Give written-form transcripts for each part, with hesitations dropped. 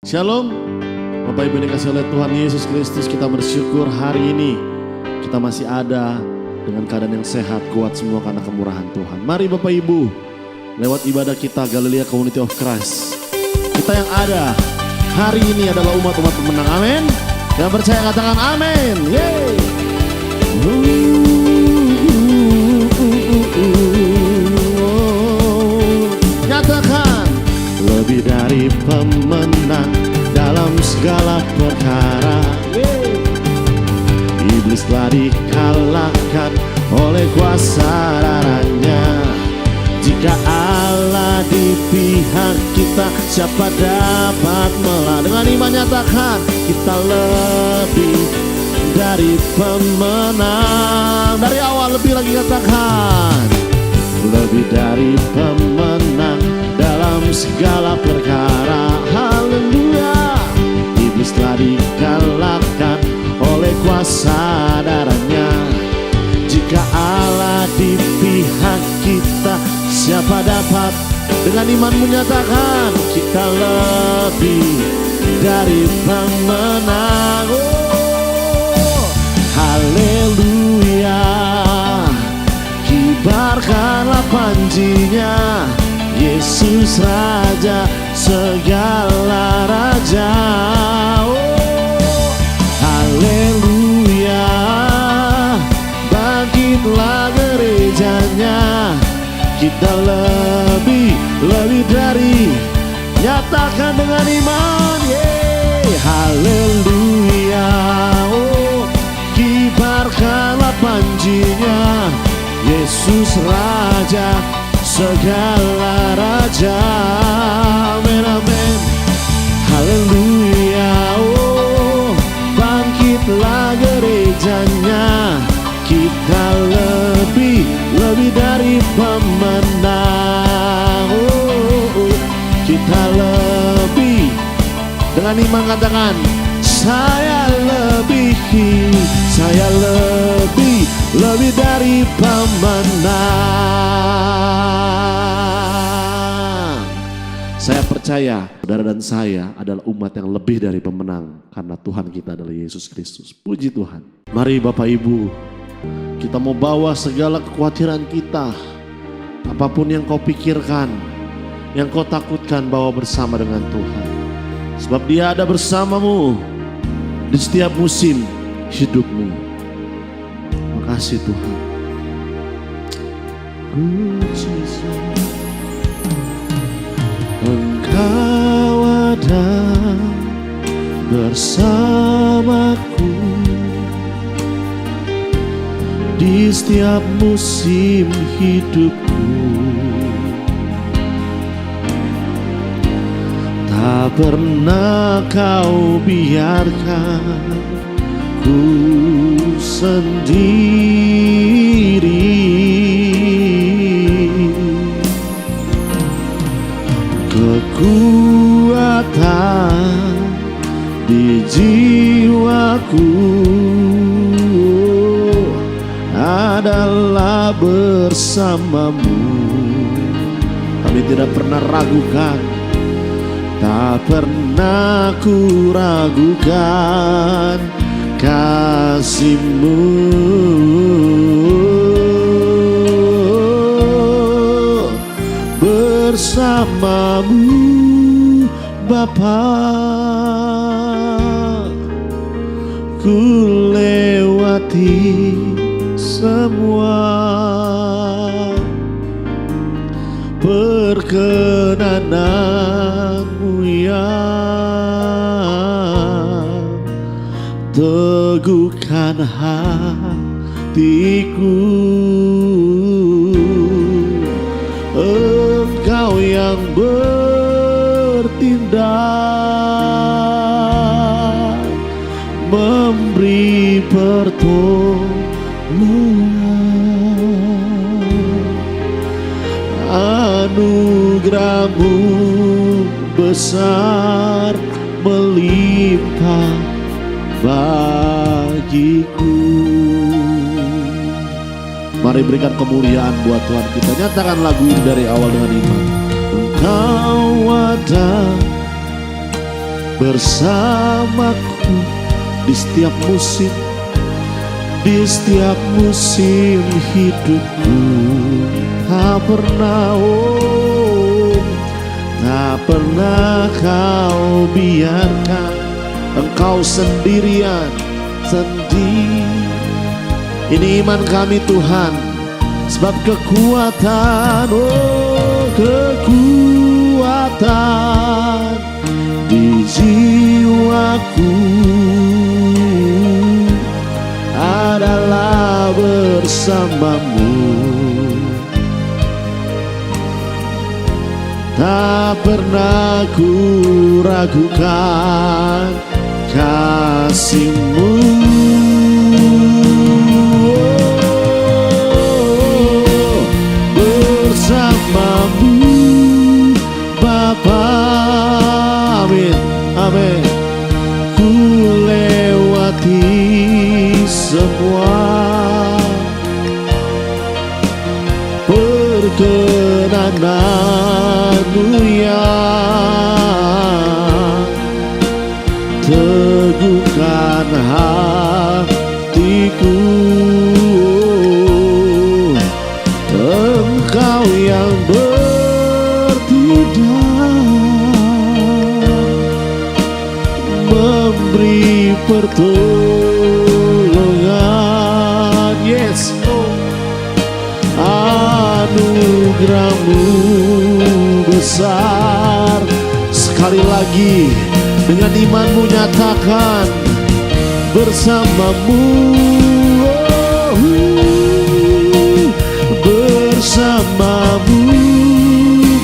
Shalom, Bapak Ibu yang dikasihi oleh Tuhan Yesus Kristus, kita bersyukur hari ini kita masih ada dengan keadaan yang sehat, kuat semua karena kemurahan Tuhan. Mari Bapak Ibu, lewat ibadah kita Galilea Community of Christ, kita yang ada hari ini adalah umat-umat pemenang. Amin. Yang percaya katakan amin. Yeay. Nyatakan lebih dari pemenang dalam segala perkara. Iblis telah dikalahkan oleh kuasa darahnya. Jika Allah di pihak kita, siapa dapat melawan? Dengan iman nyatakan kita lebih dari pemenang. Dari awal lebih lagi katakan lebih dari pemenang dalam segala perkara. Haleluya. Iblis telah dikalahkan oleh kuasa darahnya. Jika Allah di pihak kita, siapa dapat? Dengan iman menyatakan kita lebih dari pemenang. Oh, haleluya. Kibarkanlah panjinya, Yesus Raja segala raja. Oh, haleluya. Bangkitlah gerejanya, kita lebih dari. Nyatakan dengan iman, yeay. Haleluya. Oh, kibarkanlah panjinya, Yesus Raja segala raja. Amin, amin. Haleluya. Oh, bangkitlah gerejanya, kita lebih dari pemenang. Oh, kita lebih. Dengan iman katakan saya lebih dari pemenang. Saya percaya saudara dan saya adalah umat yang lebih dari pemenang karena Tuhan kita adalah Yesus Kristus. Puji Tuhan. Mari Bapak Ibu, kita mau bawa segala kekhawatiran kita, apapun yang kau pikirkan, yang kau takutkan, bawa bersama dengan Tuhan. Sebab Dia ada bersamamu di setiap musim hidupmu. Makasih Tuhan. Engkau ada bersamaku di setiap musim hidupku. Tak pernah kau biarkan ku sendiri. Kekuatan di jiwaku adalah bersamamu. Kami tidak pernah ragukan, tak pernah ku ragukan kasih-Mu. Bersamamu Bapa, ku lewati semua perkenanan-Mu yang teguhkan hatiku. Engkau yang bertindak, memberi pertolongan. Anugerah-Mu besar melimpah bagiku. Mari berikan kemuliaan buat Tuhan kita. Nyatakan lagu ini dari awal dengan iman. Engkau ada bersamaku di setiap musim hidupku. Tak pernah kau biarkan engkau sendirian sendiri. Ini iman kami Tuhan, sebab kekuatan di jiwaku adalah bersamamu. Tak pernah ku ragukan kasih-Mu. Bersamamu Bapa, amin, amin. Ku lewati semua perkenanan-Mu yang teguhkan hatiku. Engkau yang memberi pertolongan. Yes, anugerah-Mu besar. Sekali lagi dengan imanmu nyatakan, bersamamu, bersamamu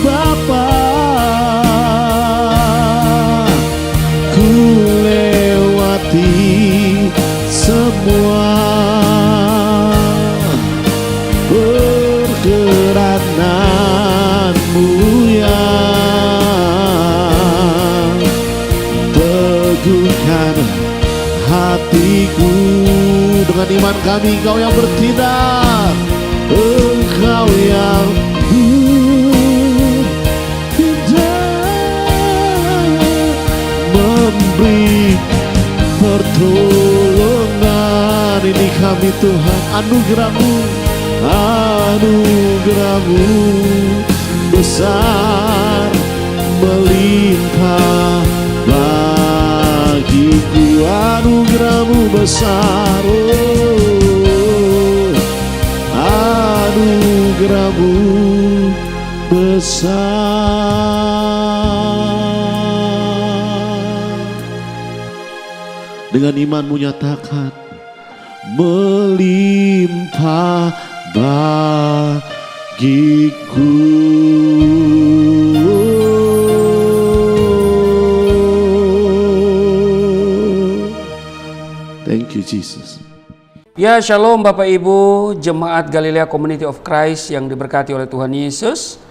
Bapa. Ku lewati semua perkenanan-Mu yang teguhkan hatiku. Dengan iman kami Engkau yang bertindak, Engkau yang memberi pertolongan. Ini kami Tuhan, anugerah-Mu besar melimpah bagiku. Anugerah-Mu besar, anugerah-Mu besar. Dengan imanmu nyatakan, melimpah bagiku. Thank you Jesus. Ya, shalom Bapak Ibu, Jemaat Galilea Community of Christ yang diberkati oleh Tuhan Yesus.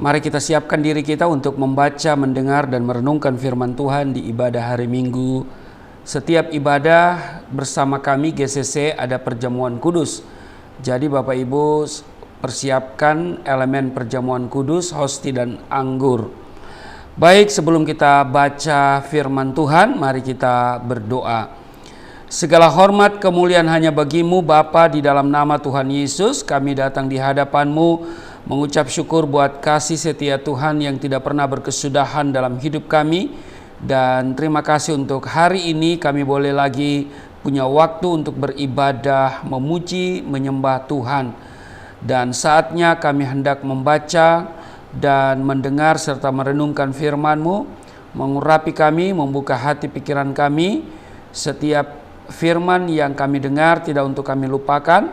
Mari kita siapkan diri kita untuk membaca, mendengar, dan merenungkan firman Tuhan di ibadah hari Minggu. Setiap ibadah bersama kami GCC ada perjamuan kudus. Jadi Bapak Ibu persiapkan elemen perjamuan kudus, hosti dan anggur. Baik, sebelum kita baca firman Tuhan, mari kita berdoa. Segala hormat kemuliaan hanya bagi-Mu Bapa, di dalam nama Tuhan Yesus kami datang di hadapan-Mu mengucap syukur buat kasih setia Tuhan yang tidak pernah berkesudahan dalam hidup kami. Dan terima kasih untuk hari ini kami boleh lagi punya waktu untuk beribadah, memuji, menyembah Tuhan. Dan saatnya kami hendak membaca dan mendengar serta merenungkan firman-Mu, mengurapi kami, membuka hati pikiran kami. Setiap firman yang kami dengar tidak untuk kami lupakan,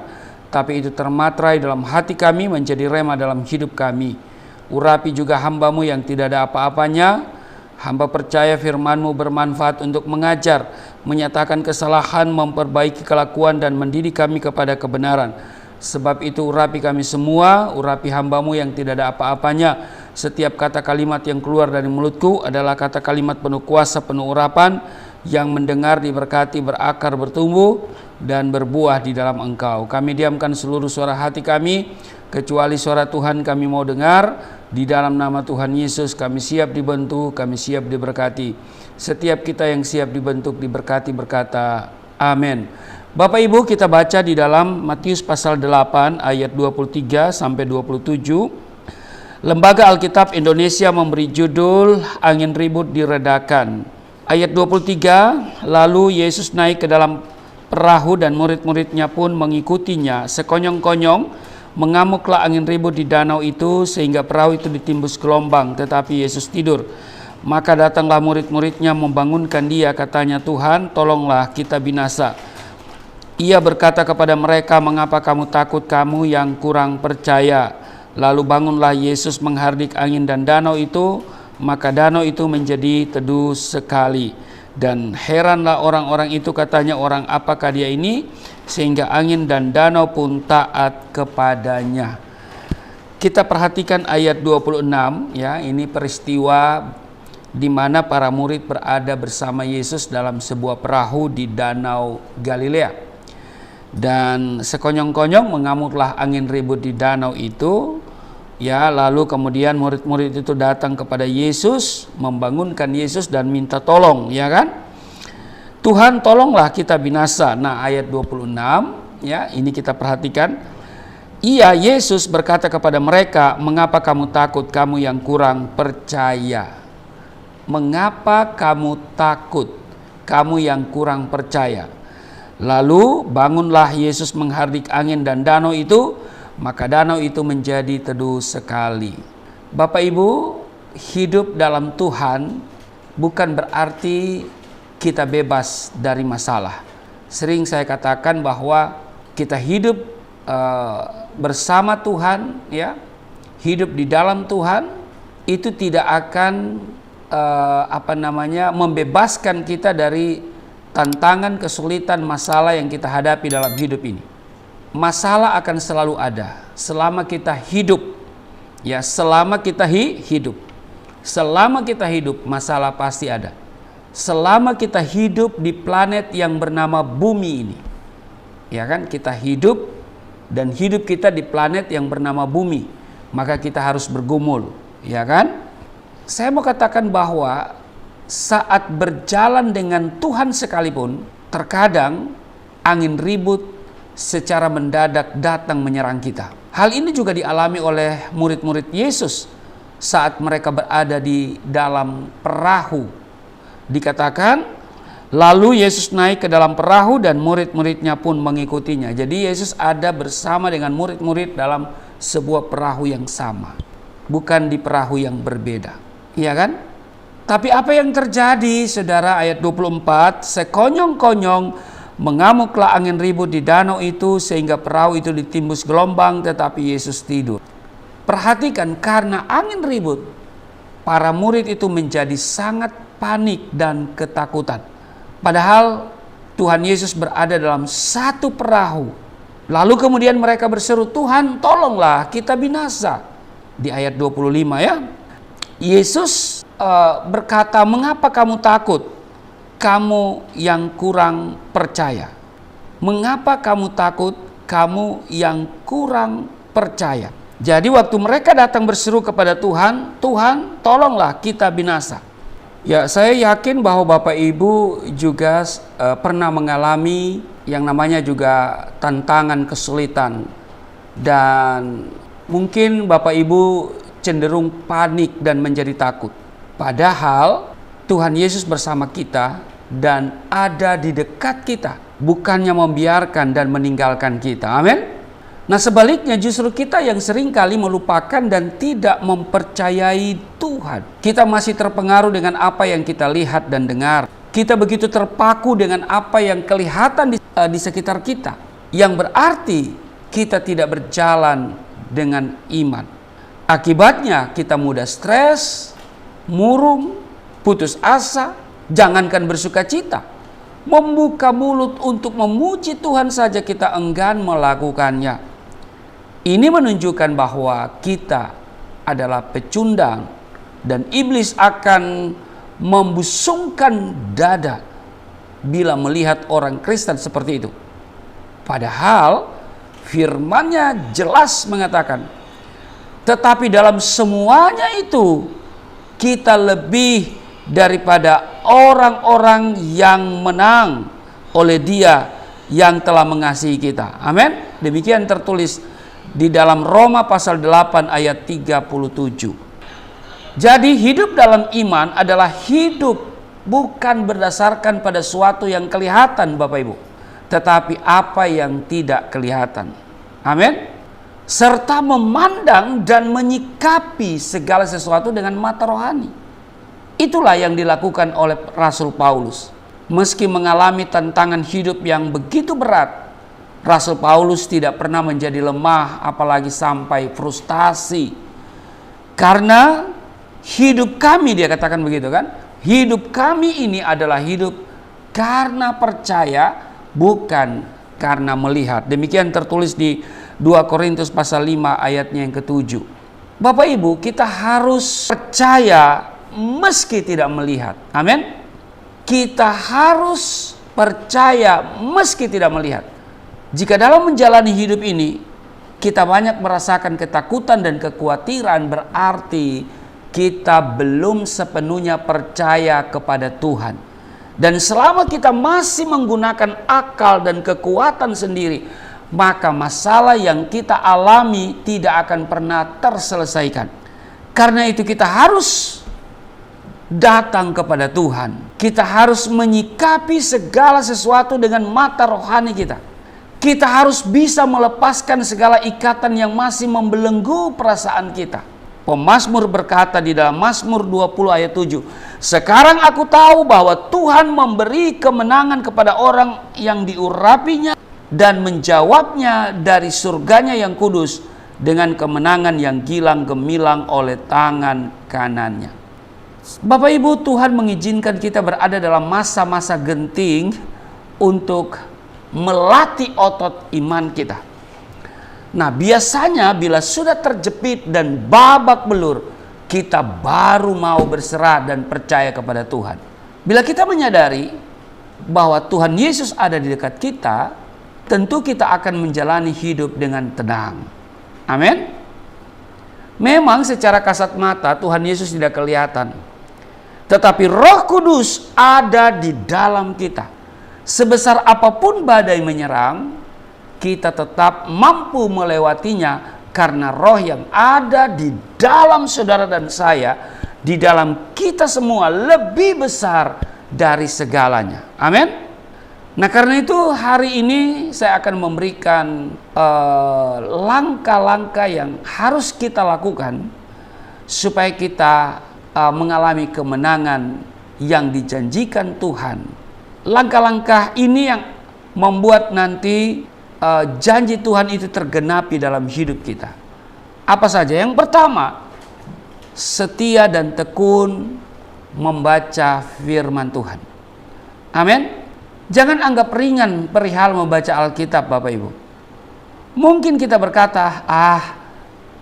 tapi itu termaterai dalam hati kami, menjadi rema dalam hidup kami. Urapi juga hamba-Mu yang tidak ada apa-apanya. Hamba percaya firman-Mu bermanfaat untuk mengajar, menyatakan kesalahan, memperbaiki kelakuan, dan mendidik kami kepada kebenaran. Sebab itu urapi kami semua, urapi hamba-Mu yang tidak ada apa-apanya. Setiap kata kalimat yang keluar dari mulutku adalah kata kalimat penuh kuasa, penuh urapan, yang mendengar diberkati, berakar, bertumbuh, dan berbuah di dalam Engkau. Kami diamkan seluruh suara hati kami, kecuali suara Tuhan kami mau dengar. Di dalam nama Tuhan Yesus kami siap dibentuk, kami siap diberkati. Setiap kita yang siap dibentuk, diberkati, berkata amin. Bapak Ibu, kita baca di dalam Matius pasal 8 ayat 23 sampai 27. Lembaga Alkitab Indonesia memberi judul Angin Ribut Diredakan. Ayat 23, lalu Yesus naik ke dalam perahu dan murid-muridnya pun mengikutinya. Sekonyong-konyong mengamuklah angin ribut di danau itu sehingga perahu itu ditimbus gelombang, tetapi Yesus tidur. Maka datanglah murid-muridnya membangunkan dia, katanya, Tuhan, tolonglah, kita binasa. Ia berkata kepada mereka, mengapa kamu takut, kamu yang kurang percaya? Lalu bangunlah Yesus menghardik angin dan danau itu, maka danau itu menjadi teduh sekali. Dan heranlah orang-orang itu, katanya, orang apakah dia ini? Sehingga angin dan danau pun taat kepadanya. Kita perhatikan ayat 26, ya, ini peristiwa di mana para murid berada bersama Yesus dalam sebuah perahu di Danau Galilea. Dan sekonyong-konyong mengamuklah angin ribut di danau itu, ya, lalu kemudian murid-murid itu datang kepada Yesus, membangunkan Yesus dan minta tolong, ya kan? Tuhan, tolonglah, kita binasa. Nah, ayat 26, ya, ini kita perhatikan. Yesus berkata kepada mereka, mengapa kamu takut, kamu yang kurang percaya? Mengapa kamu takut, kamu yang kurang percaya? Lalu bangunlah Yesus menghardik angin dan danau itu, maka danau itu menjadi teduh sekali. Bapak Ibu, hidup dalam Tuhan bukan berarti kita bebas dari masalah. Sering saya katakan bahwa kita hidup bersama Tuhan, ya, hidup di dalam Tuhan itu tidak akan membebaskan kita dari tantangan, kesulitan, masalah yang kita hadapi dalam hidup ini. Masalah akan selalu ada selama kita hidup, ya, selama kita hidup. Selama kita hidup, masalah pasti ada. Selama kita hidup di planet yang bernama bumi ini, ya kan, kita hidup dan hidup kita di planet yang bernama bumi, maka kita harus bergumul, ya kan. Saya mau katakan bahwa saat berjalan dengan Tuhan sekalipun, terkadang angin ribut secara mendadak datang menyerang kita. Hal ini juga dialami oleh murid-murid Yesus saat mereka berada di dalam perahu. Dikatakan, lalu Yesus naik ke dalam perahu dan murid-muridnya pun mengikutinya. Jadi Yesus ada bersama dengan murid-murid dalam sebuah perahu yang sama, bukan di perahu yang berbeda, iya kan? Tapi apa yang terjadi, saudara? Ayat 24, sekonyong-konyong mengamuklah angin ribut di danau itu sehingga perahu itu ditimbus gelombang, tetapi Yesus tidur. Perhatikan, karena angin ribut, para murid itu menjadi sangat panik dan ketakutan. Padahal Tuhan Yesus berada dalam satu perahu. Lalu kemudian mereka berseru, Tuhan, tolonglah, kita binasa. Di ayat 25, ya. Yesus berkata, mengapa kamu takut, kamu yang kurang percaya? Mengapa kamu takut, kamu yang kurang percaya? Jadi waktu mereka datang berseru kepada Tuhan, Tuhan, tolonglah, kita binasa. Ya, saya yakin bahwa Bapak Ibu juga pernah mengalami yang namanya juga tantangan, kesulitan. Dan mungkin Bapak Ibu cenderung panik dan menjadi takut. Padahal Tuhan Yesus bersama kita dan ada di dekat kita, bukannya membiarkan dan meninggalkan kita. Amin. Nah, sebaliknya justru kita yang seringkali melupakan dan tidak mempercayai Tuhan. Kita masih terpengaruh dengan apa yang kita lihat dan dengar. Kita begitu terpaku dengan apa yang kelihatan di sekitar kita, yang berarti kita tidak berjalan dengan iman. Akibatnya kita mudah stres, murung, putus asa, jangankan bersuka cita. Membuka mulut untuk memuji Tuhan saja kita enggan melakukannya. Ini menunjukkan bahwa kita adalah pecundang dan iblis akan membusungkan dada bila melihat orang Kristen seperti itu. Padahal firman-Nya jelas mengatakan, Tetapi dalam semuanya itu kita lebih daripada orang-orang yang menang oleh Dia yang telah mengasihi kita. Amin. Demikian tertulis di dalam Roma pasal 8 ayat 37. Jadi hidup dalam iman adalah hidup bukan berdasarkan pada sesuatu yang kelihatan, Bapak Ibu, tetapi apa yang tidak kelihatan. Amin. Serta memandang dan menyikapi segala sesuatu dengan mata rohani. Itulah yang dilakukan oleh Rasul Paulus. Meski mengalami tantangan hidup yang begitu berat, Rasul Paulus tidak pernah menjadi lemah, apalagi sampai frustasi. Karena hidup kami, dia katakan begitu kan, hidup kami ini adalah hidup karena percaya, bukan karena melihat. Demikian tertulis di 2 Korintus pasal 5 ayatnya yang ke-7. Bapak Ibu, kita harus percaya meski tidak melihat. Amin. Kita harus percaya meski tidak melihat. Jika dalam menjalani hidup ini kita banyak merasakan ketakutan dan kekhawatiran, berarti kita belum sepenuhnya percaya kepada Tuhan. Dan selama kita masih menggunakan akal dan kekuatan sendiri, maka masalah yang kita alami tidak akan pernah terselesaikan. Karena itu kita harus datang kepada Tuhan. Kita harus menyikapi segala sesuatu dengan mata rohani kita. Kita harus bisa melepaskan segala ikatan yang masih membelenggu perasaan kita. Pemazmur berkata di dalam Mazmur 20 ayat 7, "Sekarang aku tahu bahwa Tuhan memberi kemenangan kepada orang yang diurapinya dan menjawabnya dari surganya yang kudus dengan kemenangan yang gilang gemilang oleh tangan kanannya." Bapak Ibu, Tuhan mengizinkan kita berada dalam masa-masa genting untuk melatih otot iman kita. Nah, biasanya bila sudah terjepit dan babak belur, kita baru mau berserah dan percaya kepada Tuhan. Bila kita menyadari bahwa Tuhan Yesus ada di dekat kita, tentu kita akan menjalani hidup dengan tenang. Amin. Memang secara kasat mata Tuhan Yesus tidak kelihatan, tetapi Roh Kudus ada di dalam kita. Sebesar apapun badai menyerang, kita tetap mampu melewatinya karena Roh yang ada di dalam saudara dan saya, di dalam kita semua, lebih besar dari segalanya. Amin. Nah, karena itu hari ini saya akan memberikan langkah-langkah yang harus kita lakukan supaya kita mengalami kemenangan yang dijanjikan Tuhan. Langkah-langkah ini yang membuat nanti janji Tuhan itu tergenapi dalam hidup kita. Apa saja? Yang pertama, setia dan tekun membaca firman Tuhan. Amin. Jangan anggap ringan perihal membaca Alkitab, Bapak Ibu. Mungkin kita berkata,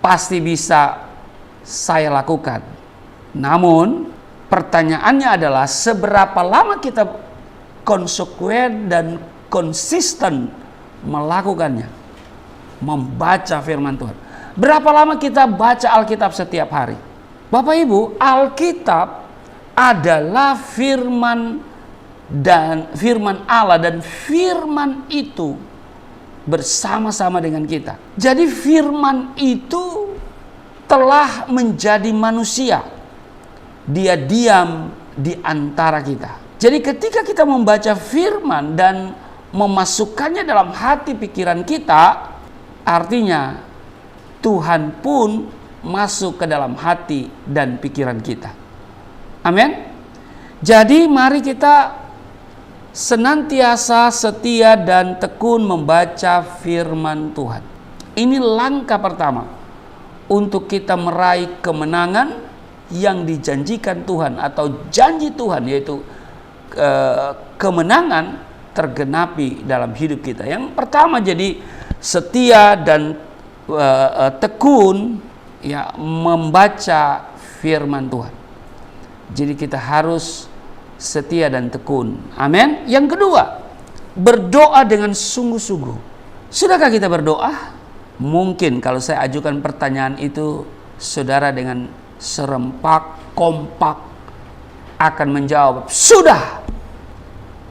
pasti bisa saya lakukan. Namun pertanyaannya adalah seberapa lama kita konsekuen dan konsisten melakukannya, membaca firman Tuhan. Berapa lama kita baca Alkitab setiap hari? Bapak Ibu, Alkitab adalah firman Allah, dan firman itu bersama-sama dengan kita. Jadi firman itu telah menjadi manusia. Dia diam di antara kita. Jadi ketika kita membaca firman dan memasukkannya dalam hati pikiran kita, artinya Tuhan pun masuk ke dalam hati dan pikiran kita. Amin. Jadi mari kita senantiasa setia dan tekun membaca firman Tuhan. Ini langkah pertama untuk kita meraih kemenangan yang dijanjikan Tuhan atau janji Tuhan, yaitu kemenangan tergenapi dalam hidup kita. Yang pertama, jadi setia dan tekun ya membaca firman Tuhan. Jadi kita harus setia dan tekun. Amin. Yang kedua, berdoa dengan sungguh-sungguh. Sudahkah kita berdoa? Mungkin kalau saya ajukan pertanyaan itu, saudara dengan serempak, kompak akan menjawab, sudah.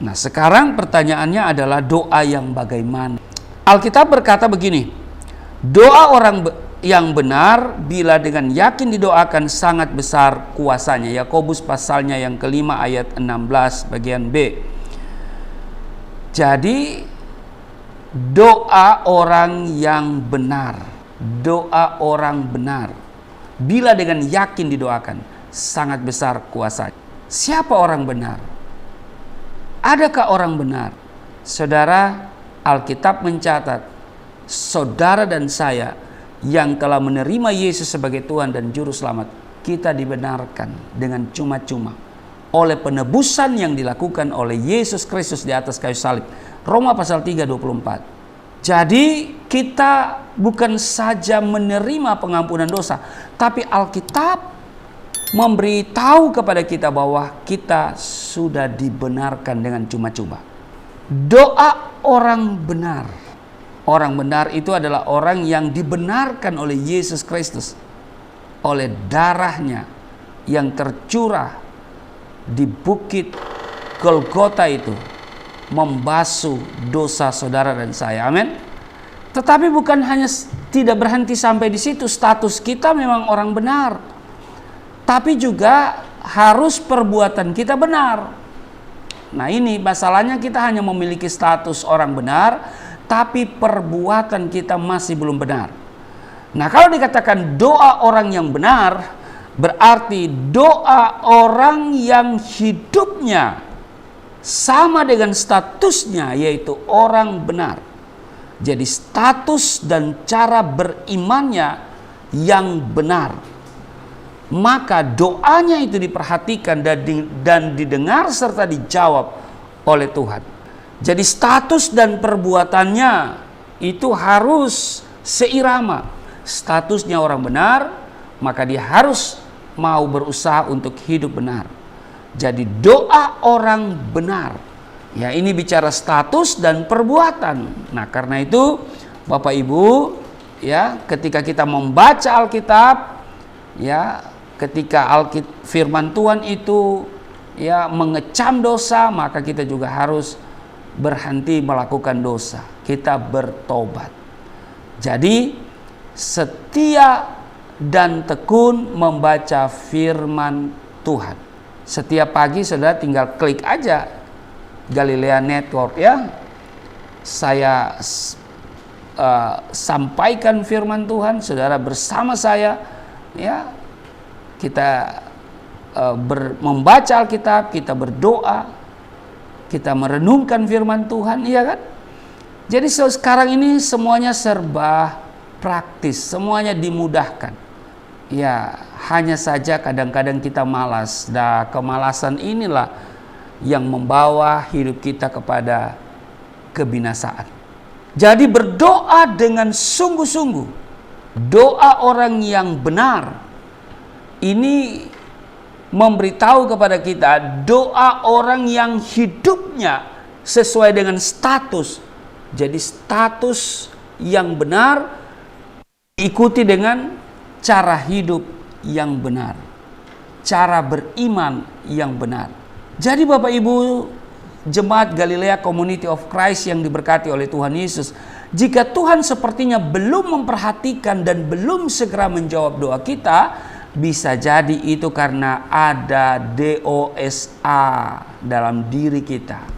Nah, sekarang pertanyaannya adalah doa yang bagaimana? Alkitab berkata begini, doa orang yang benar bila dengan yakin didoakan sangat besar kuasanya. Yakobus pasalnya yang kelima ayat 16 bagian B. Jadi doa orang yang benar, doa orang benar bila dengan yakin didoakan sangat besar kuasanya. Siapa orang benar? Adakah orang benar? Saudara, Alkitab mencatat saudara dan saya yang telah menerima Yesus sebagai Tuhan dan Juru Selamat, kita dibenarkan dengan cuma-cuma oleh penebusan yang dilakukan oleh Yesus Kristus di atas kayu salib. Roma pasal 3:24. Jadi kita bukan saja menerima pengampunan dosa, tapi Alkitab memberitahu kepada kita bahwa kita sudah dibenarkan dengan cuma-cuma. Doa orang benar. Orang benar itu adalah orang yang dibenarkan oleh Yesus Kristus, oleh darahnya yang tercurah di bukit Golgota itu, membasuh dosa saudara dan saya. Amin. Tetapi bukan hanya tidak berhenti sampai di situ, status kita memang orang benar, tapi juga harus perbuatan kita benar. Nah, ini masalahnya, kita hanya memiliki status orang benar, tapi perbuatan kita masih belum benar. Nah, kalau dikatakan doa orang yang benar, berarti doa orang yang hidupnya sama dengan statusnya, yaitu orang benar. Jadi status dan cara berimannya yang benar, maka doanya itu diperhatikan dan didengar serta dijawab oleh Tuhan. Jadi status dan perbuatannya itu harus seirama. Statusnya orang benar, maka dia harus mau berusaha untuk hidup benar. Jadi doa orang benar, ya, ini bicara status dan perbuatan. Nah, karena itu Bapak Ibu, ya, ketika kita membaca Alkitab, ya, ketika firman Tuhan itu, ya, mengecam dosa, maka kita juga harus berhenti melakukan dosa. Kita bertobat. Jadi setia dan tekun membaca firman Tuhan. Setiap pagi saudara tinggal klik aja Galilea Network, ya. Saya sampaikan firman Tuhan, saudara bersama saya, ya. Kita membaca Alkitab, kita berdoa, kita merenungkan firman Tuhan, iya kan? Jadi sekarang ini semuanya serba praktis, semuanya dimudahkan. Ya, hanya saja kadang-kadang kita malas. Nah, kemalasan inilah yang membawa hidup kita kepada kebinasaan. Jadi berdoa dengan sungguh-sungguh, doa orang yang benar, ini memberitahu kepada kita doa orang yang hidupnya sesuai dengan status. Jadi status yang benar diikuti dengan cara hidup yang benar, cara beriman yang benar. Jadi Bapak Ibu Jemaat Galilea Community of Christ yang diberkati oleh Tuhan Yesus, jika Tuhan sepertinya belum memperhatikan dan belum segera menjawab doa kita, bisa jadi itu karena ada dosa dalam diri kita.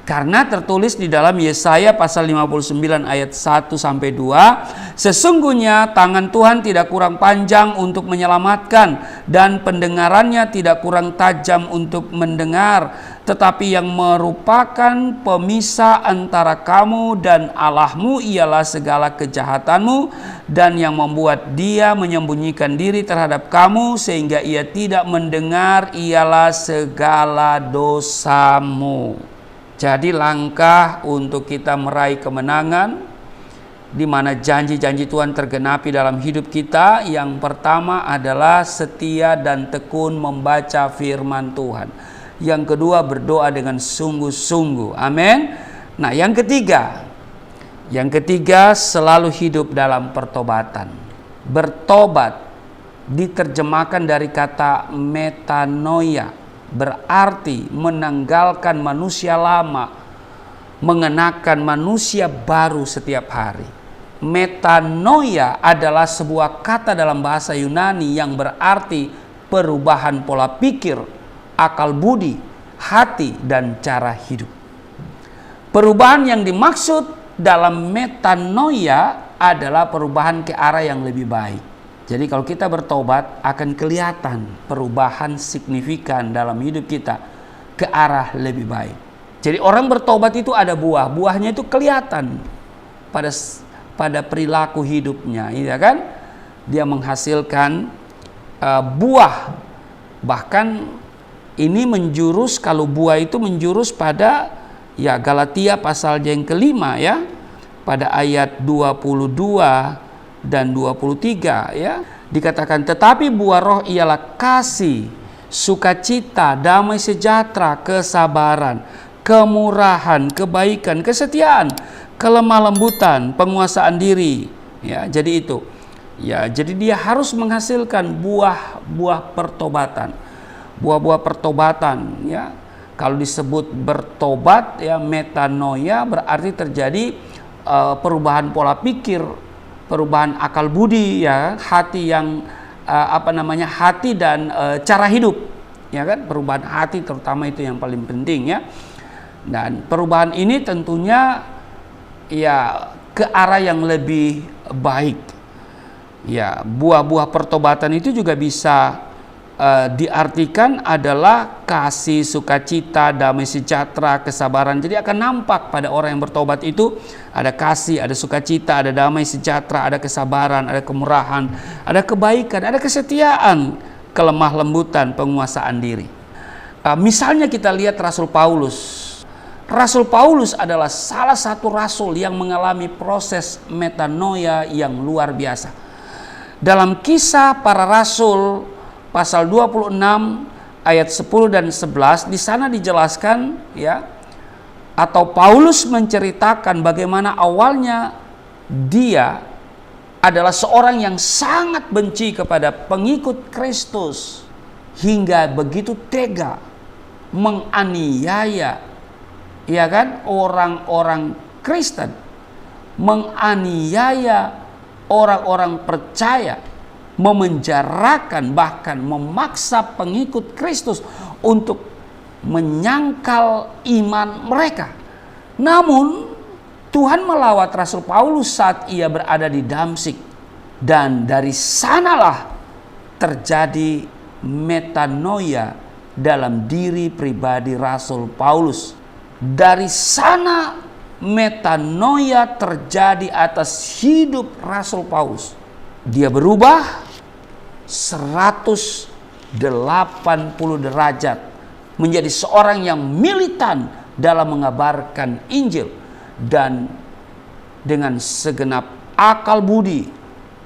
Karena tertulis di dalam Yesaya pasal 59 ayat 1-2, sesungguhnya tangan Tuhan tidak kurang panjang untuk menyelamatkan dan pendengarannya tidak kurang tajam untuk mendengar, tetapi yang merupakan pemisah antara kamu dan Allahmu ialah segala kejahatanmu, dan yang membuat dia menyembunyikan diri terhadap kamu sehingga ia tidak mendengar ialah segala dosamu. Jadi langkah untuk kita meraih kemenangan, di mana janji-janji Tuhan tergenapi dalam hidup kita, yang pertama adalah setia dan tekun membaca firman Tuhan. Yang kedua, berdoa dengan sungguh-sungguh. Amin. Nah, yang ketiga selalu hidup dalam pertobatan. Bertobat diterjemahkan dari kata metanoia, berarti menanggalkan manusia lama, mengenakan manusia baru setiap hari. Metanoia adalah sebuah kata dalam bahasa Yunani yang berarti perubahan pola pikir, akal budi, hati, dan cara hidup. Perubahan yang dimaksud dalam metanoia adalah perubahan ke arah yang lebih baik. Jadi kalau kita bertobat akan kelihatan perubahan signifikan dalam hidup kita ke arah lebih baik. Jadi orang bertobat itu ada buah, buahnya itu kelihatan pada perilaku hidupnya, ya kan? Dia menghasilkan buah. Bahkan ini menjurus, kalau buah itu menjurus pada ya Galatia pasal yang kelima ya, pada ayat 22 dan 23 ya, dikatakan tetapi buah roh ialah kasih, sukacita, damai sejahtera, kesabaran, kemurahan, kebaikan, kesetiaan, kelemah lembutan, penguasaan diri. Ya, jadi itu. Ya, jadi dia harus menghasilkan buah-buah pertobatan. Buah-buah pertobatan ya. Kalau disebut bertobat ya, metanoia, berarti terjadi perubahan pola pikir, perubahan akal budi ya, hati yang hati dan cara hidup. Ya kan? Perubahan hati terutama itu yang paling penting ya. Dan perubahan ini tentunya ya ke arah yang lebih baik. Ya, buah-buah pertobatan itu juga bisa diartikan adalah kasih, sukacita, damai sejahtera, kesabaran. Jadi akan nampak pada orang yang bertobat itu ada kasih, ada sukacita, ada damai sejahtera, ada kesabaran, ada kemurahan, ada kebaikan, ada kesetiaan, kelemah lembutan, penguasaan diri. Misalnya kita lihat Rasul Paulus. Rasul Paulus adalah salah satu rasul yang mengalami proses metanoia yang luar biasa. Dalam Kisah Para Rasul pasal 26 ayat 10 dan 11 di sana dijelaskan ya, atau Paulus menceritakan bagaimana awalnya dia adalah seorang yang sangat benci kepada pengikut Kristus hingga begitu tega menganiaya ya kan orang-orang Kristen, menganiaya orang-orang percaya, memenjarakan bahkan memaksa pengikut Kristus untuk menyangkal iman mereka. Namun Tuhan melawat Rasul Paulus saat ia berada di Damsyik, dan dari sanalah terjadi metanoia dalam diri pribadi Rasul Paulus. Dari sana metanoia terjadi atas hidup Rasul Paulus. Dia berubah 180 derajat menjadi seorang yang militan dalam mengabarkan Injil, dan dengan segenap akal budi,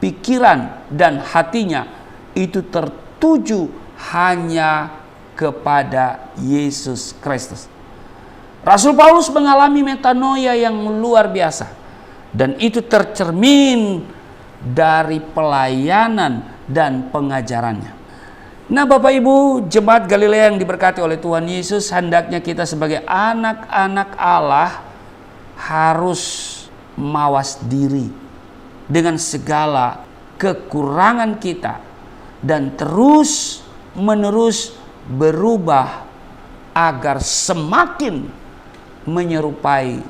pikiran, dan hatinya itu tertuju hanya kepada Yesus Kristus. Rasul Paulus mengalami metanoia yang luar biasa, dan itu tercermin dari pelayanan dan pengajarannya. Nah, Bapak Ibu, jemaat Galilea yang diberkati oleh Tuhan Yesus, hendaknya kita sebagai anak-anak Allah harus mawas diri dengan segala kekurangan kita dan terus menerus berubah agar semakin menyerupai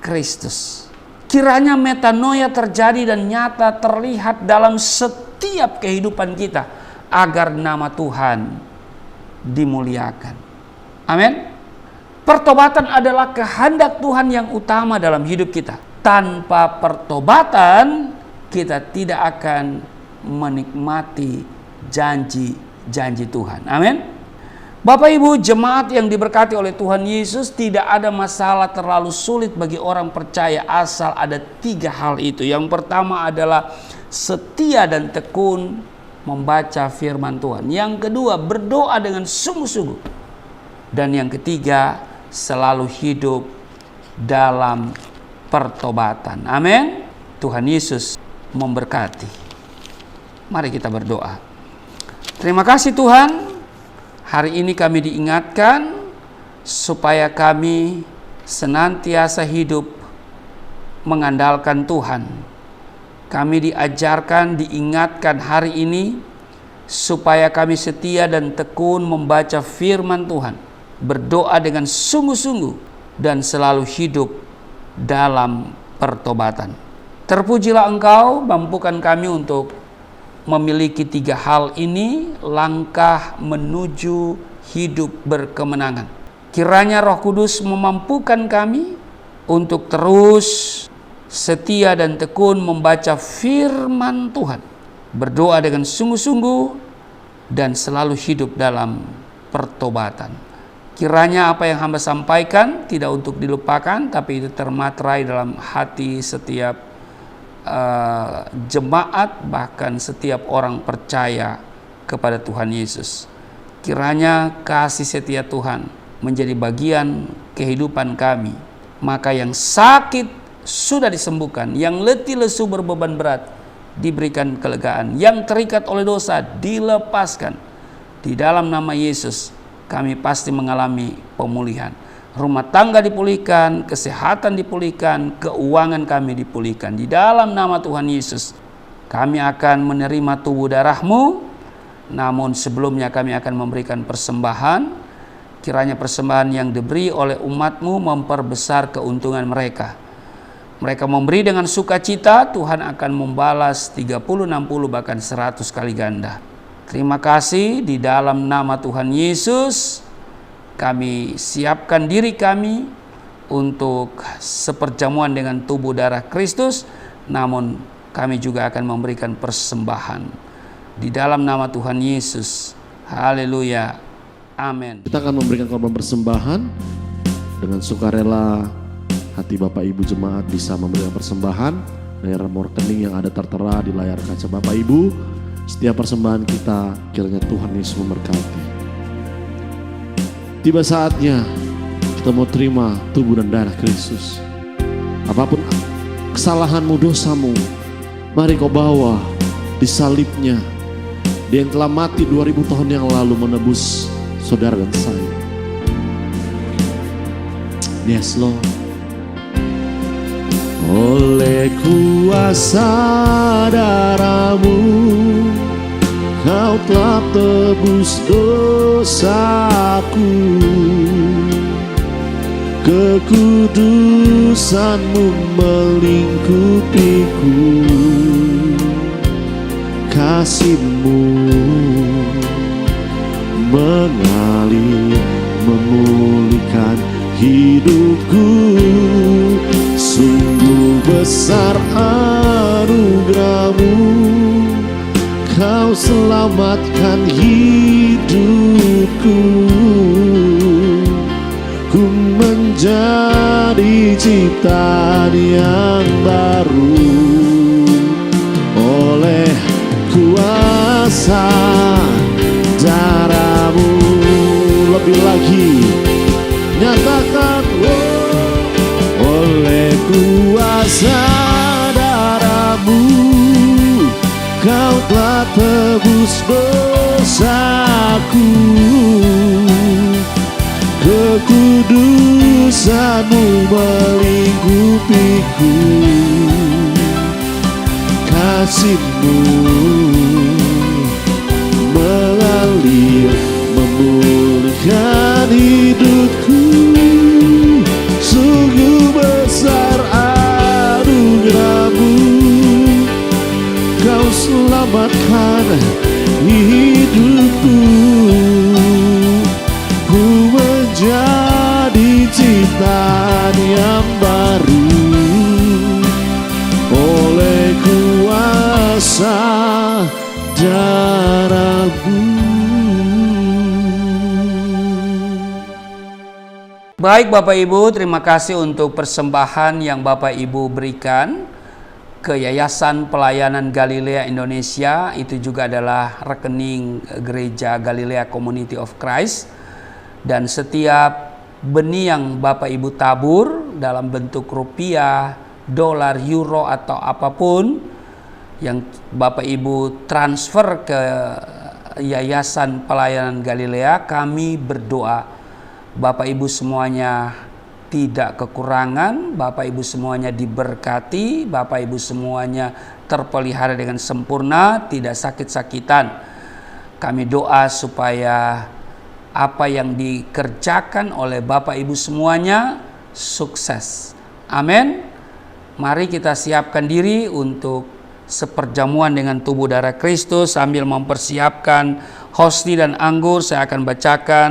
Kristus. Kiranya metanoia terjadi dan nyata terlihat dalam setiap kehidupan kita agar nama Tuhan dimuliakan. Amin. Pertobatan adalah kehendak Tuhan yang utama dalam hidup kita. Tanpa pertobatan kita tidak akan menikmati janji-janji Tuhan. Amin. Bapak Ibu, jemaat yang diberkati oleh Tuhan Yesus, tidak ada masalah terlalu sulit bagi orang percaya asal ada 3 hal itu. Yang pertama adalah setia dan tekun membaca firman Tuhan. Yang kedua, berdoa dengan sungguh-sungguh. Dan yang ketiga, selalu hidup dalam pertobatan. Amin. Tuhan Yesus memberkati. Mari kita berdoa. Terima kasih Tuhan, hari ini kami diingatkan supaya kami senantiasa hidup mengandalkan Tuhan. Kami diajarkan, diingatkan hari ini supaya kami setia dan tekun membaca firman Tuhan, berdoa dengan sungguh-sungguh dan selalu hidup dalam pertobatan. Terpujilah Engkau, mampukan kami untuk memiliki 3 hal ini, langkah menuju hidup berkemenangan. Kiranya Roh Kudus memampukan kami untuk terus setia dan tekun membaca firman Tuhan, berdoa dengan sungguh-sungguh dan selalu hidup dalam pertobatan. Kiranya apa yang hamba sampaikan tidak untuk dilupakan, tapi itu termaterai dalam hati setiap jemaat, bahkan setiap orang percaya kepada Tuhan Yesus. Kiranya kasih setia Tuhan menjadi bagian kehidupan kami. Maka yang sakit sudah disembuhkan, yang letih lesu berbeban berat diberikan kelegaan, yang terikat oleh dosa dilepaskan. Di dalam nama Yesus kami pasti mengalami pemulihan. Rumah tangga dipulihkan, kesehatan dipulihkan, keuangan kami dipulihkan. Di dalam nama Tuhan Yesus kami akan menerima tubuh darah-Mu. Namun sebelumnya kami akan memberikan persembahan. Kiranya persembahan yang diberi oleh umat-Mu memperbesar keuntungan mereka. Mereka memberi dengan sukacita, Tuhan akan membalas 30, 60, bahkan 100 kali ganda. Terima kasih, di dalam nama Tuhan Yesus kami siapkan diri kami untuk seperjamuan dengan tubuh darah Kristus, namun kami juga akan memberikan persembahan di dalam nama Tuhan Yesus. Haleluya. Amin. Kita akan memberikan korban persembahan dengan sukarela. Hati Bapak Ibu jemaat bisa memberikan persembahan dari rekening yang ada tertera di layar kaca Bapak Ibu. Setiap persembahan kita kiranya Tuhan Yesus memberkati. Tiba saatnya kita mau terima tubuh dan darah Kristus. Apapun kesalahanmu, dosamu, mari kau bawa di salibnya. Dia yang telah mati 2000 tahun yang lalu menebus saudara dan saya. Yes Lord. Oleh kuasa darah-Mu Kau telah tebus dosaku, kekudusan-Mu melingkupiku, kasih-Mu mengalir memulihkan hidupku. Sungguh besar anugerah-Mu, Kau selamatkan hidupku. Ku menjadi ciptaan yang baru oleh kuasa darah-Mu. Lebih lagi nyatakan, oleh kuasa darah-Mu Kau telah tebus dosaku, kekudusan-Mu melingkupiku, kasih-Mu mengalir memulihkan hidupku. Sungguh besar anugerah-Mu, Kau selamatkan hidupku. Ku menjadi ciptaan yang baru oleh kuasa darah-Mu. Baik Bapak Ibu, terima kasih untuk persembahan yang Bapak Ibu berikan ke Yayasan Pelayanan Galilea Indonesia. Itu juga adalah rekening Gereja Galilea Community of Christ. Dan setiap benih yang Bapak Ibu tabur dalam bentuk rupiah, dolar, euro atau apapun, yang Bapak Ibu transfer ke Yayasan Pelayanan Galilea, kami berdoa Bapak Ibu semuanya tidak kekurangan, Bapak Ibu semuanya diberkati, Bapak Ibu semuanya terpelihara dengan sempurna, tidak sakit-sakitan. Kami doa supaya apa yang dikerjakan oleh Bapak Ibu semuanya sukses. Amin. Mari kita siapkan diri untuk seperjamuan dengan tubuh darah Kristus sambil mempersiapkan hosti dan anggur. Saya akan bacakan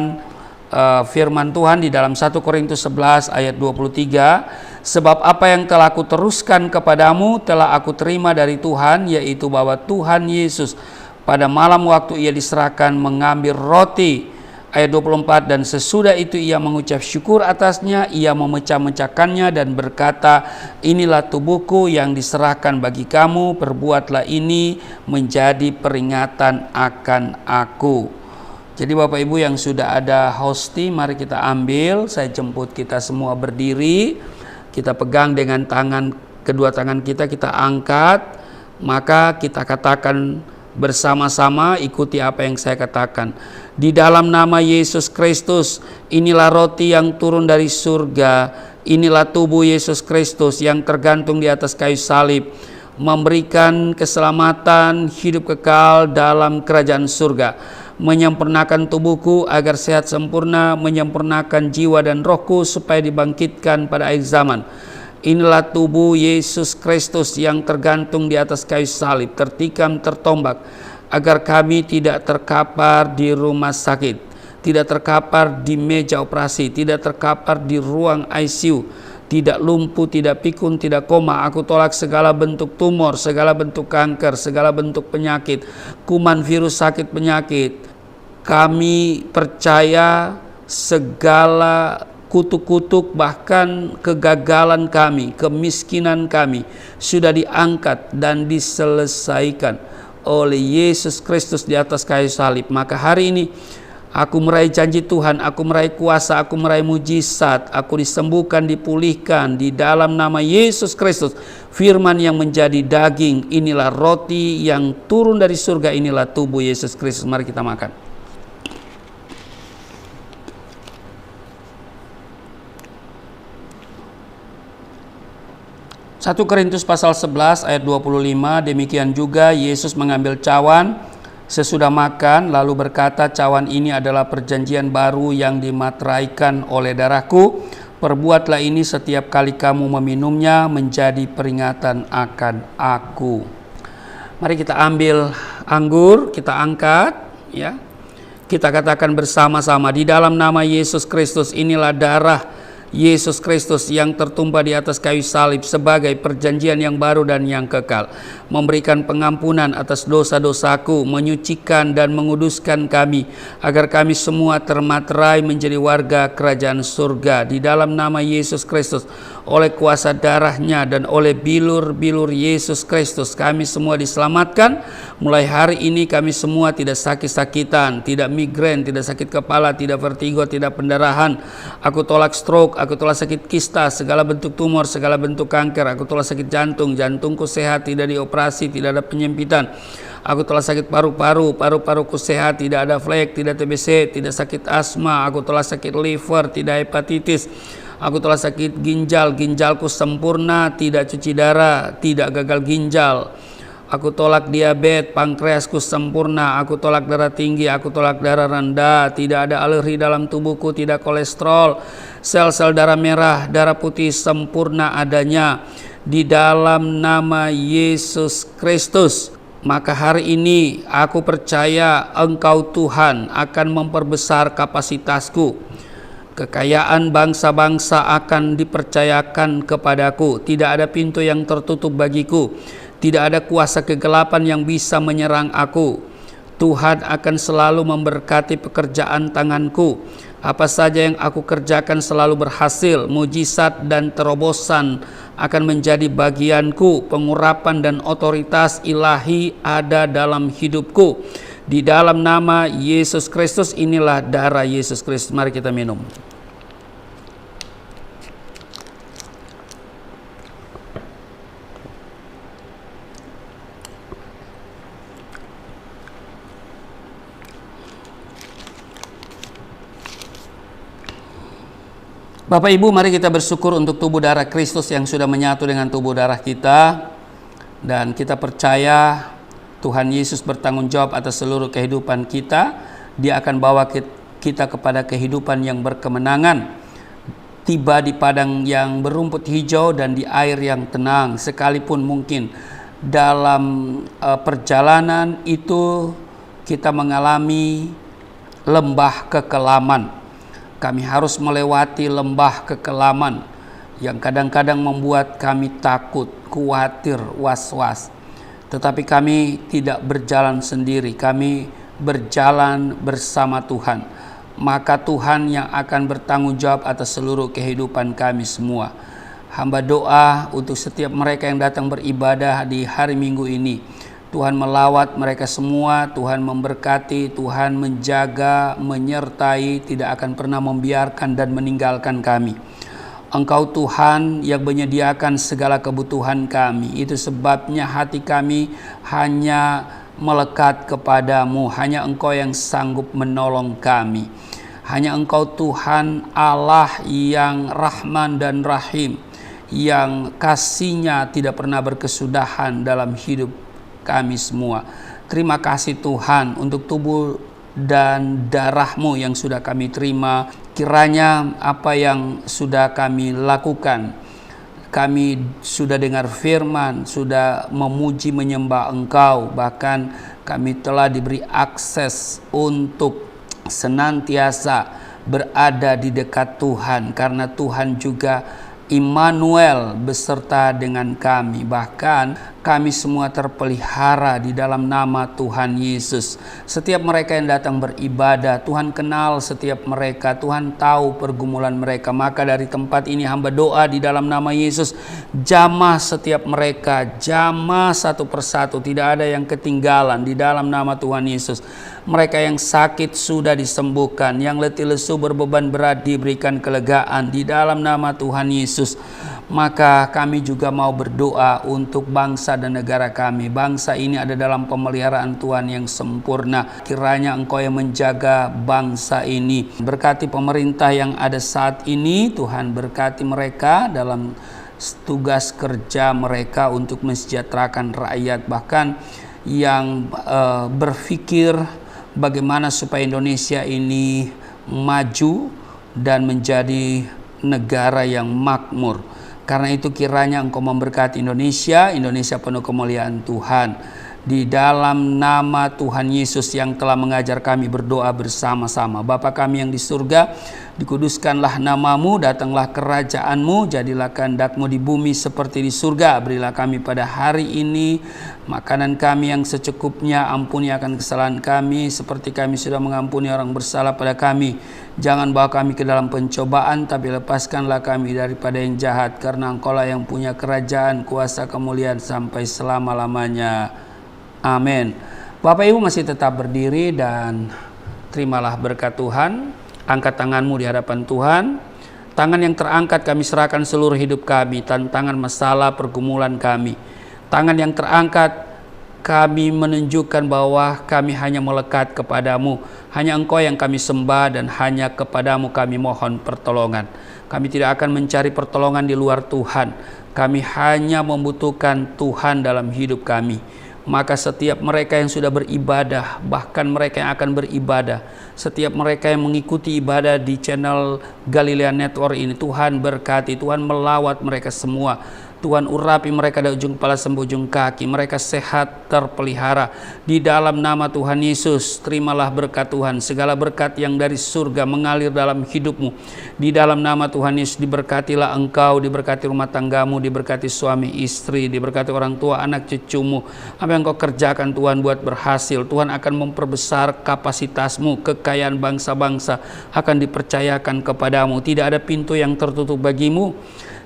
firman Tuhan di dalam 1 Korintus 11 ayat 23. Sebab apa yang telah aku teruskan kepadamu telah aku terima dari Tuhan, yaitu bahwa Tuhan Yesus pada malam waktu ia diserahkan mengambil roti, ayat 24, dan sesudah itu ia mengucap syukur atasnya, ia memecah-mecahkannya dan berkata, inilah tubuhku yang diserahkan bagi kamu, perbuatlah ini menjadi peringatan akan aku. Jadi Bapak Ibu yang sudah ada hosti, mari kita ambil. Saya jemput kita semua berdiri, kita pegang dengan kedua tangan kita angkat, maka kita katakan bersama-sama, ikuti apa yang saya katakan. Di dalam nama Yesus Kristus, inilah roti yang turun dari surga, inilah tubuh Yesus Kristus yang tergantung di atas kayu salib, memberikan keselamatan, hidup kekal dalam kerajaan surga, menyempurnakan tubuhku agar sehat sempurna, menyempurnakan jiwa dan rohku supaya dibangkitkan pada akhir zaman. Inilah tubuh Yesus Kristus yang tergantung di atas kayu salib, tertikam, tertombak, agar kami tidak terkapar di rumah sakit, tidak terkapar di meja operasi, tidak terkapar di ruang ICU, tidak lumpuh, tidak pikun, tidak koma. Aku tolak segala bentuk tumor, segala bentuk kanker, segala bentuk penyakit, kuman, virus, sakit, penyakit. Kami percaya segala kutuk-kutuk, bahkan kegagalan kami, kemiskinan kami sudah diangkat dan diselesaikan oleh Yesus Kristus di atas kayu salib. Maka hari ini aku meraih janji Tuhan, aku meraih kuasa, aku meraih mujizat, aku disembuhkan, dipulihkan di dalam nama Yesus Kristus. Firman yang menjadi daging, inilah roti yang turun dari surga, inilah tubuh Yesus Kristus. Mari kita makan. 1 Korintus pasal 11 ayat 25, demikian juga Yesus mengambil cawan sesudah makan, lalu berkata, cawan ini adalah perjanjian baru yang dimateraikan oleh darahku. Perbuatlah ini setiap kali kamu meminumnya menjadi peringatan akan aku. Mari kita ambil anggur, kita angkat, ya. Kita katakan bersama-sama, di dalam nama Yesus Kristus, inilah darah Yesus Kristus yang tertumpah di atas kayu salib sebagai perjanjian yang baru dan yang kekal, memberikan pengampunan atas dosa-dosaku, menyucikan dan menguduskan kami, agar kami semua termaterai menjadi warga kerajaan surga. Di dalam nama Yesus Kristus, oleh kuasa darahnya dan oleh bilur-bilur Yesus Kristus, kami semua diselamatkan. Mulai hari ini kami semua tidak sakit-sakitan, tidak migrain, tidak sakit kepala, tidak vertigo, tidak pendarahan. Aku tolak stroke, aku tolak sakit kista, segala bentuk tumor, segala bentuk kanker. Aku tolak sakit jantung, jantungku sehat, tidak dioperasi, tidak ada penyempitan. Aku telah sakit paru-paru, paru-paruku sehat, tidak ada flek, tidak TBC, tidak sakit asma. Aku telah sakit liver, tidak hepatitis. Aku telah sakit ginjal, ginjalku sempurna, tidak cuci darah, tidak gagal ginjal. Aku tolak diabetes, pankreasku sempurna. Aku tolak darah tinggi, aku tolak darah rendah. Tidak ada alergi dalam tubuhku, tidak kolesterol. Sel-sel darah merah, darah putih sempurna adanya. Di dalam nama Yesus Kristus. Maka hari ini aku percaya Engkau Tuhan akan memperbesar kapasitasku. Kekayaan bangsa-bangsa akan dipercayakan kepadaku. Tidak ada pintu yang tertutup bagiku. Tidak ada kuasa kegelapan yang bisa menyerang aku. Tuhan akan selalu memberkati pekerjaan tanganku. Apa saja yang aku kerjakan selalu berhasil. Mujizat dan terobosan akan menjadi bagianku. Pengurapan dan otoritas ilahi ada dalam hidupku. Di dalam nama Yesus Kristus, inilah darah Yesus Kristus. Mari kita minum. Bapak Ibu, mari kita bersyukur untuk tubuh darah Kristus yang sudah menyatu dengan tubuh darah kita. Dan kita percaya Tuhan Yesus bertanggung jawab atas seluruh kehidupan kita. Dia akan bawa kita kepada kehidupan yang berkemenangan. Tiba di padang yang berumput hijau dan di air yang tenang. Sekalipun mungkin dalam perjalanan itu kita mengalami lembah kekelaman. Kami harus melewati lembah kekelaman yang kadang-kadang membuat kami takut, khawatir, was-was. Tetapi kami tidak berjalan sendiri, kami berjalan bersama Tuhan. Maka Tuhan yang akan bertanggung jawab atas seluruh kehidupan kami semua. Hamba doa untuk setiap mereka yang datang beribadah di hari Minggu ini. Tuhan melawat mereka semua, Tuhan memberkati, Tuhan menjaga, menyertai, tidak akan pernah membiarkan dan meninggalkan kami. Engkau Tuhan yang menyediakan segala kebutuhan kami. Itu sebabnya hati kami hanya melekat kepadamu. Hanya Engkau yang sanggup menolong kami. Hanya Engkau Tuhan Allah yang Rahman dan Rahim, yang kasih-Nya tidak pernah berkesudahan dalam hidup kami semua. Terima kasih Tuhan untuk tubuh dan darah-Mu yang sudah kami terima. Kiranya apa yang sudah kami lakukan, kami sudah dengar firman, sudah memuji menyembah Engkau, bahkan kami telah diberi akses untuk senantiasa berada di dekat Tuhan, karena Tuhan juga Immanuel beserta dengan kami. Bahkan kami semua terpelihara di dalam nama Tuhan Yesus. Setiap mereka yang datang beribadah, Tuhan kenal setiap mereka, Tuhan tahu pergumulan mereka. Maka dari tempat ini hamba doa di dalam nama Yesus, jamah setiap mereka, jamah satu persatu, tidak ada yang ketinggalan di dalam nama Tuhan Yesus. Mereka yang sakit sudah disembuhkan, yang letih lesu berbeban berat diberikan kelegaan di dalam nama Tuhan Yesus. Maka kami juga mau berdoa untuk bangsa dan negara kami. Bangsa ini ada dalam pemeliharaan Tuhan yang sempurna. Kiranya Engkau yang menjaga bangsa ini. Berkati pemerintah yang ada saat ini, Tuhan berkati mereka dalam tugas kerja mereka untuk mensejahterakan rakyat. Bahkan yang berpikir bagaimana supaya Indonesia ini maju dan menjadi negara yang makmur. Karena itu kiranya Engkau memberkati Indonesia, Indonesia penuh kemuliaan Tuhan. Di dalam nama Tuhan Yesus yang telah mengajar kami berdoa bersama-sama. Bapa kami yang di surga, dikuduskanlah namamu, datanglah kerajaan-Mu, jadilah kehendak-Mu di bumi seperti di surga. Berilah kami pada hari ini makanan kami yang secukupnya, ampuni akan kesalahan kami seperti kami sudah mengampuni orang bersalah pada kami. Jangan bawa kami ke dalam pencobaan, tapi lepaskanlah kami daripada yang jahat, karena Engkau-lah yang punya kerajaan, kuasa, kemuliaan sampai selama-lamanya. Amin. Bapak Ibu masih tetap berdiri dan terimalah berkat Tuhan. Angkat tanganmu di hadapan Tuhan. Tangan yang terangkat kami serahkan seluruh hidup kami, tantangan, masalah, pergumulan kami. Tangan yang terangkat kami menunjukkan bahwa kami hanya melekat kepadamu. Hanya Engkau yang kami sembah dan hanya kepadamu kami mohon pertolongan. Kami tidak akan mencari pertolongan di luar Tuhan. Kami hanya membutuhkan Tuhan dalam hidup kami. Maka setiap mereka yang sudah beribadah, bahkan mereka yang akan beribadah, setiap mereka yang mengikuti ibadah di channel Galilea Network ini, Tuhan berkati, Tuhan melawat mereka semua. Tuhan urapi mereka dari ujung kepala sampai ujung kaki. Mereka sehat, terpelihara. Di dalam nama Tuhan Yesus, terimalah berkat Tuhan. Segala berkat yang dari surga mengalir dalam hidupmu. Di dalam nama Tuhan Yesus, diberkatilah engkau, diberkati rumah tanggamu, diberkati suami istri, diberkati orang tua, anak cucumu. Apa yang kau kerjakan Tuhan buat berhasil. Tuhan akan memperbesar kapasitasmu. Kekayaan bangsa-bangsa akan dipercayakan kepadamu. Tidak ada pintu yang tertutup bagimu.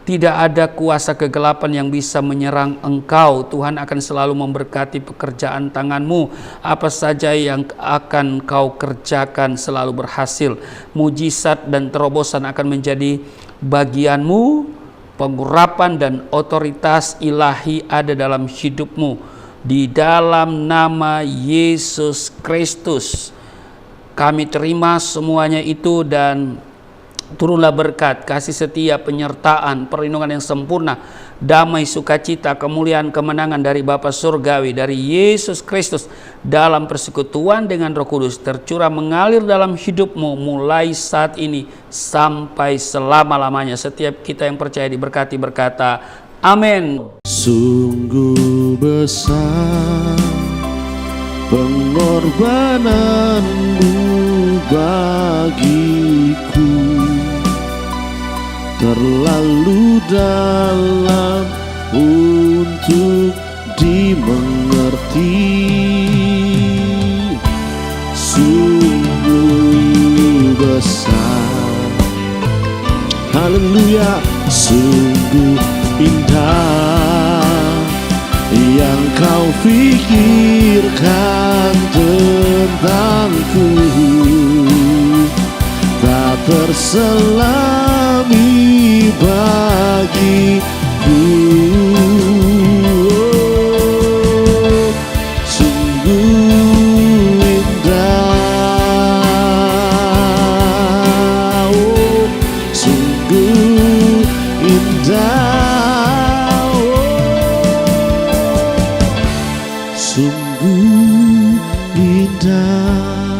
Tidak ada kuasa kegelapan yang bisa menyerang engkau. Tuhan akan selalu memberkati pekerjaan tanganmu. Apa saja yang akan kau kerjakan selalu berhasil. Mujizat dan terobosan akan menjadi bagianmu. Pengurapan dan otoritas ilahi ada dalam hidupmu. Di dalam nama Yesus Kristus, kami terima semuanya itu dan Turunlah berkat, kasih setia, penyertaan, perlindungan yang sempurna, damai, sukacita, kemuliaan, kemenangan dari Bapa Surgawi, dari Yesus Kristus dalam persekutuan dengan Roh Kudus tercurah mengalir dalam hidupmu mulai saat ini sampai selama-lamanya. Setiap kita yang percaya diberkati berkata, amin. Sungguh besar pengorbananmu bagiku, terlalu dalam untuk dimengerti. Sungguh besar, haleluya, sungguh indah yang kau pikirkan tentangku, tak terselami bagiku. Sungguh indah, sungguh indah, sungguh indah.